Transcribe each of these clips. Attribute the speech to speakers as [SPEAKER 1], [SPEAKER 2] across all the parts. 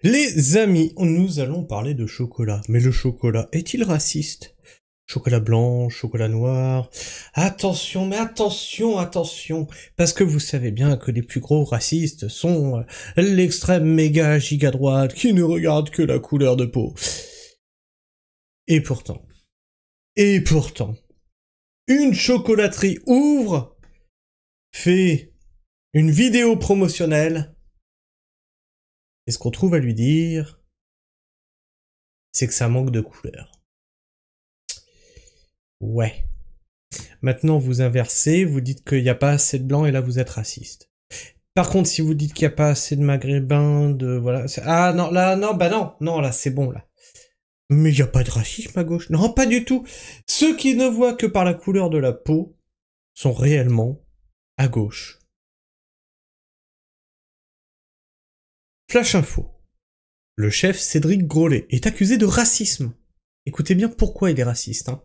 [SPEAKER 1] Les amis, nous allons parler de chocolat. Mais le chocolat est-il raciste? Chocolat blanc, chocolat noir. Attention, mais attention, attention. Parce que vous savez bien que les plus gros racistes sont l'extrême méga giga droite qui ne regarde que la couleur de peau. Et pourtant, une chocolaterie ouvre, fait une vidéo promotionnelle, et ce qu'on trouve à lui dire, c'est que ça manque de couleur. Ouais. Maintenant, vous inversez, vous dites qu'il n'y a pas assez de blanc, et là, vous êtes raciste. Par contre, si vous dites qu'il n'y a pas assez de maghrébins, de... voilà... Ah, non, là, non, bah non, non, là, c'est bon, là. Mais il n'y a pas de racisme à gauche. Non, pas du tout. Ceux qui ne voient que par la couleur de la peau sont réellement à gauche. Flash info. Le chef Cédric Grolet est accusé de racisme. Écoutez bien pourquoi il est raciste, hein.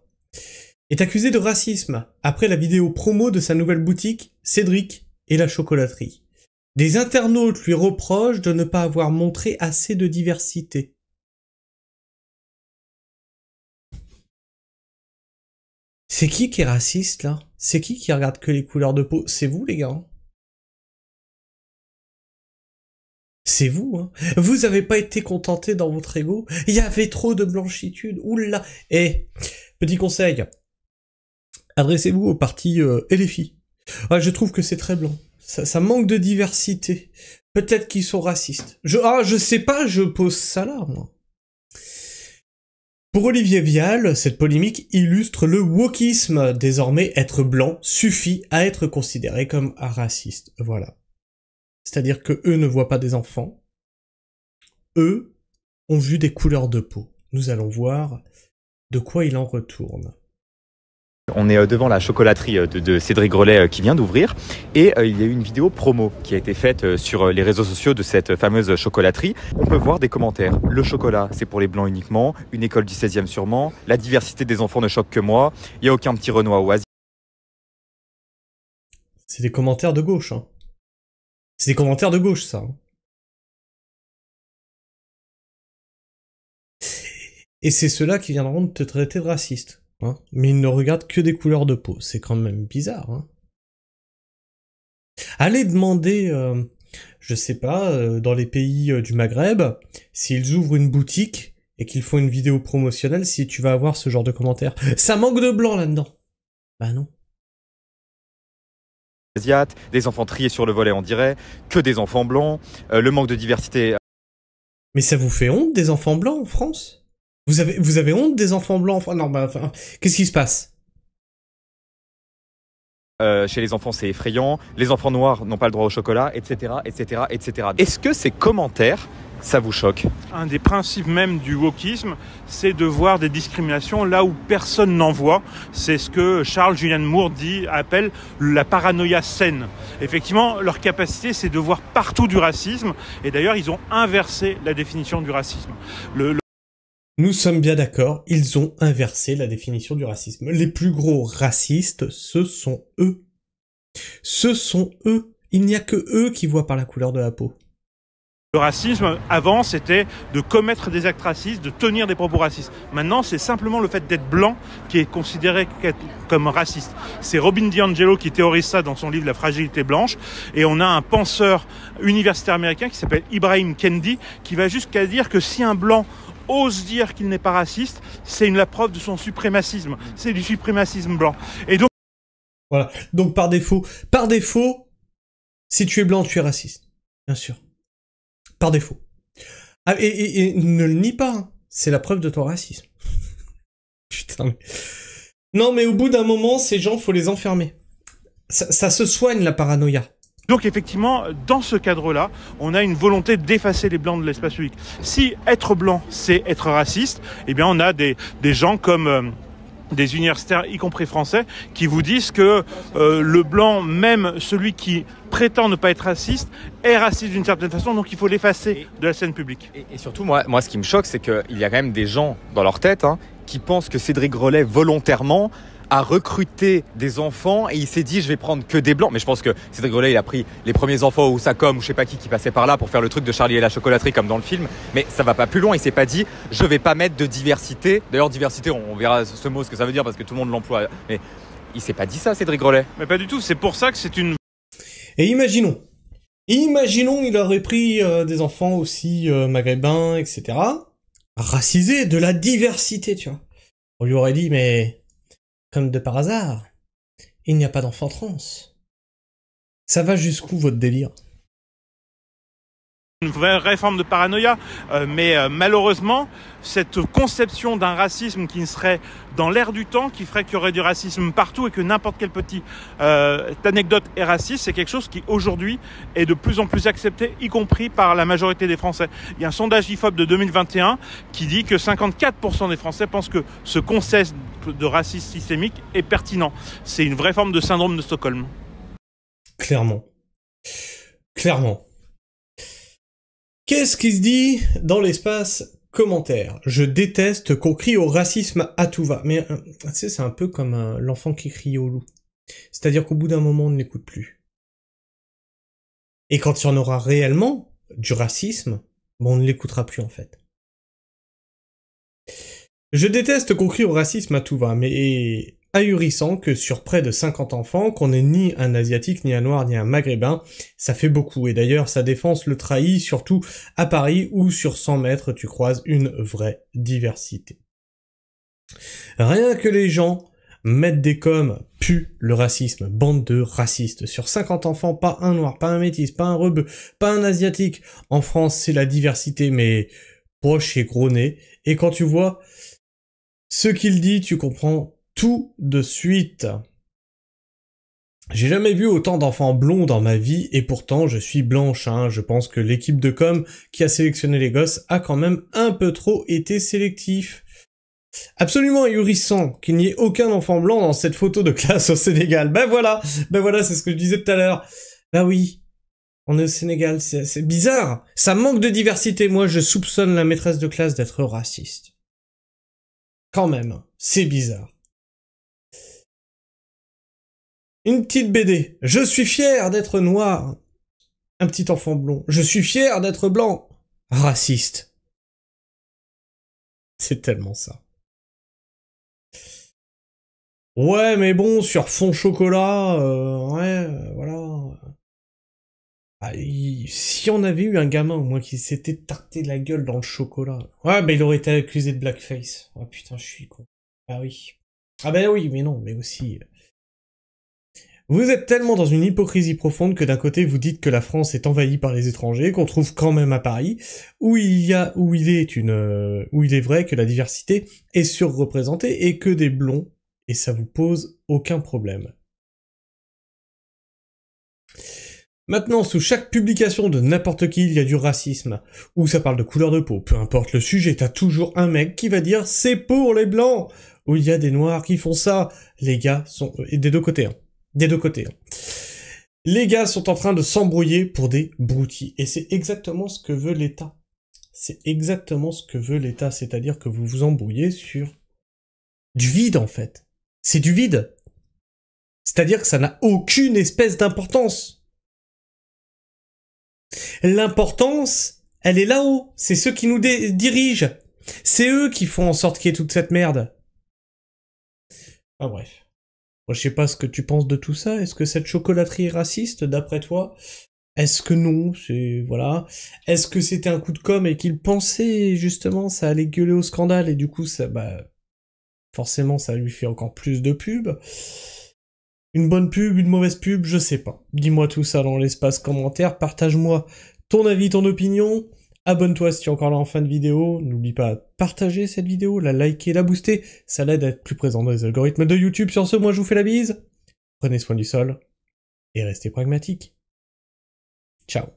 [SPEAKER 1] Est accusé de racisme après la vidéo promo de sa nouvelle boutique, Cédric et la chocolaterie. Des internautes lui reprochent de ne pas avoir montré assez de diversité. C'est qui est raciste, là? C'est qui regarde que les couleurs de peau? C'est vous, les gars? C'est vous, hein. Vous avez pas été contenté dans votre ego? Il y avait trop de blanchitude. Oula. Eh, petit conseil. Adressez-vous au parti LFI. Ah, je trouve que c'est très blanc. Ça manque de diversité. Peut-être qu'ils sont racistes. Je sais pas, je pose ça là, moi. Pour Olivier Vial, cette polémique illustre le wokisme. Désormais, être blanc suffit à être considéré comme un raciste. Voilà. C'est-à-dire que eux ne voient pas des enfants. Eux ont vu des couleurs de peau. Nous allons voir de quoi il en retourne.
[SPEAKER 2] On est devant la chocolaterie de Cédric Grolet qui vient d'ouvrir et il y a eu une vidéo promo qui a été faite sur les réseaux sociaux de cette fameuse chocolaterie. On peut voir des commentaires. Le chocolat, c'est pour les blancs uniquement. Une école du 16e sûrement. La diversité des enfants ne choque que moi. Il n'y a aucun petit Renoir ou Asie.
[SPEAKER 1] C'est des commentaires de gauche, hein. C'est des commentaires de gauche, ça. Hein. Et c'est ceux-là qui viendront de te traiter de raciste. Hein, mais ils ne regardent que des couleurs de peau. C'est quand même bizarre. Hein. Allez demander, je sais pas, dans les pays du Maghreb, s'ils ouvrent une boutique et qu'ils font une vidéo promotionnelle, si tu vas avoir ce genre de commentaires. Ça manque de blanc là-dedans. Bah non.
[SPEAKER 2] Asiates, des enfants triés sur le volet, on dirait, que des enfants blancs, le manque de diversité.
[SPEAKER 1] Mais ça vous fait honte des enfants blancs en France ? Vous avez honte des enfants blancs? Enfin, non, bah, enfin, qu'est-ce qui se passe?
[SPEAKER 2] Chez les enfants, c'est effrayant. Les enfants noirs n'ont pas le droit au chocolat, etc., etc., etc. Est-ce que ces commentaires, ça vous choque?
[SPEAKER 3] Un des principes même du wokisme, c'est de voir des discriminations là où personne n'en voit. C'est ce que Charles Julian Moore appelle la paranoïa saine. Effectivement, leur capacité, c'est de voir partout du racisme. Et d'ailleurs, ils ont inversé la définition du racisme.
[SPEAKER 1] Nous sommes bien d'accord, ils ont inversé la définition du racisme. Les plus gros racistes, ce sont eux. Ce sont eux. Il n'y a que eux qui voient par la couleur de la peau.
[SPEAKER 3] Le racisme, avant, c'était de commettre des actes racistes, de tenir des propos racistes. Maintenant, c'est simplement le fait d'être blanc qui est considéré comme raciste. C'est Robin DiAngelo qui théorise ça dans son livre La fragilité blanche. Et on a un penseur universitaire américain qui s'appelle Ibrahim Kendi qui va jusqu'à dire que si un blanc ose dire qu'il n'est pas raciste, c'est la preuve de son suprémacisme. C'est du suprémacisme blanc. Et donc...
[SPEAKER 1] Voilà. Donc par défaut, si tu es blanc, tu es raciste. Bien sûr. Par défaut. Ah, et ne le nie pas, hein. C'est la preuve de ton racisme. Putain. Mais... Non, mais au bout d'un moment, ces gens, faut les enfermer. Ça se soigne, la paranoïa.
[SPEAKER 3] Donc effectivement, dans ce cadre-là, on a une volonté d'effacer les blancs de l'espace public. Si être blanc, c'est être raciste, eh bien on a des gens comme des universitaires, y compris français, qui vous disent que le blanc, même celui qui prétend ne pas être raciste, est raciste d'une certaine façon, donc il faut l'effacer de la scène publique.
[SPEAKER 2] Et surtout, moi, ce qui me choque, c'est qu'il y a quand même des gens dans leur tête qui pensent que Cédric Grolet, volontairement, a recruté des enfants et il s'est dit je vais prendre que des blancs. Mais je pense que Cédric Grolet, il a pris les premiers enfants au Sacom ou je sais pas qui passait par là pour faire le truc de Charlie et la chocolaterie comme dans le film. Mais ça va pas plus loin. Il s'est pas dit je vais pas mettre de diversité. D'ailleurs, diversité, on verra ce mot, ce que ça veut dire parce que tout le monde l'emploie. Mais il s'est pas dit ça, Cédric Grolet.
[SPEAKER 3] Mais pas du tout. C'est pour ça que c'est une...
[SPEAKER 1] Et imaginons, il aurait pris des enfants aussi maghrébins, etc. Racisés, de la diversité, tu vois. On lui aurait dit, mais comme de par hasard, il n'y a pas d'enfants trans. Ça va jusqu'où votre délire?
[SPEAKER 3] Une vraie forme de paranoïa, mais malheureusement, cette conception d'un racisme qui serait dans l'air du temps, qui ferait qu'il y aurait du racisme partout et que n'importe quelle petite anecdote est raciste, c'est quelque chose qui aujourd'hui est de plus en plus accepté, y compris par la majorité des Français. Il y a un sondage IFOP de 2021 qui dit que 54% des Français pensent que ce concept de racisme systémique est pertinent. C'est une vraie forme de syndrome de Stockholm.
[SPEAKER 1] Clairement. Clairement. Qu'est-ce qui se dit dans l'espace commentaire? Je déteste qu'on crie au racisme à tout va. Mais tu sais, c'est un peu comme l'enfant qui crie au loup. C'est-à-dire qu'au bout d'un moment, on ne l'écoute plus. Et quand il y en aura réellement du racisme, bon, on ne l'écoutera plus en fait. Je déteste qu'on crie au racisme à tout va, mais ahurissant que sur près de 50 enfants, qu'on ait ni un asiatique, ni un noir, ni un maghrébin, ça fait beaucoup. Et d'ailleurs, sa défense le trahit, surtout à Paris, où sur 100 mètres, tu croises une vraie diversité. Rien que les gens mettent des coms, puent le racisme, bande de racistes. Sur 50 enfants, pas un noir, pas un métis, pas un rebeu, pas un asiatique. En France, c'est la diversité, mais proche et gros nez. Et quand tu vois ce qu'il dit, tu comprends tout de suite. J'ai jamais vu autant d'enfants blonds dans ma vie, et pourtant je suis blanche, hein. Je pense que l'équipe de com qui a sélectionné les gosses a quand même un peu trop été sélectif. Absolument ahurissant qu'il n'y ait aucun enfant blanc dans cette photo de classe au Sénégal. Ben voilà, c'est ce que je disais tout à l'heure. Ben oui, on est au Sénégal, c'est bizarre. Ça manque de diversité. Moi, je soupçonne la maîtresse de classe d'être raciste. Quand même, c'est bizarre. Une petite BD. Je suis fier d'être noir. Un petit enfant blond. Je suis fier d'être blanc. Raciste. C'est tellement ça. Ouais, mais bon, sur fond chocolat, voilà. Ah, si on avait eu un gamin, au moins, qui s'était tarté la gueule dans le chocolat. Ouais, il aurait été accusé de blackface. Oh putain, je suis con. Ah oui. Ah ben oui, mais non, mais aussi... Vous êtes tellement dans une hypocrisie profonde que d'un côté vous dites que la France est envahie par les étrangers, qu'on trouve quand même à Paris, où il est vrai que la diversité est surreprésentée et que des blonds, et ça vous pose aucun problème. Maintenant, sous chaque publication de n'importe qui, il y a du racisme, ou ça parle de couleur de peau, peu importe le sujet, t'as toujours un mec qui va dire c'est pour les blancs, ou il y a des noirs qui font ça. Les gars sont et des deux côtés, hein. Des deux côtés. Les gars sont en train de s'embrouiller pour des broutilles. Et c'est exactement ce que veut l'État. C'est exactement ce que veut l'État. C'est-à-dire que vous vous embrouillez sur du vide, en fait. C'est du vide. C'est-à-dire que ça n'a aucune espèce d'importance. L'importance, elle est là-haut. C'est ceux qui nous dirigent. C'est eux qui font en sorte qu'il y ait toute cette merde. Ah bref. Moi, je sais pas ce que tu penses de tout ça. Est-ce que cette chocolaterie est raciste, d'après toi? Est-ce que non? C'est... voilà. Est-ce que c'était un coup de com' et qu'il pensait, justement, ça allait gueuler au scandale et du coup, ça, forcément, ça lui fait encore plus de pub? Une bonne pub, une mauvaise pub, je sais pas. Dis-moi tout ça dans l'espace commentaire. Partage-moi ton avis, ton opinion. Abonne-toi si tu es encore là en fin de vidéo. N'oublie pas de partager cette vidéo, la liker, la booster. Ça l'aide à être plus présent dans les algorithmes de YouTube. Sur ce, moi je vous fais la bise. Prenez soin du sol. Et restez pragmatiques. Ciao.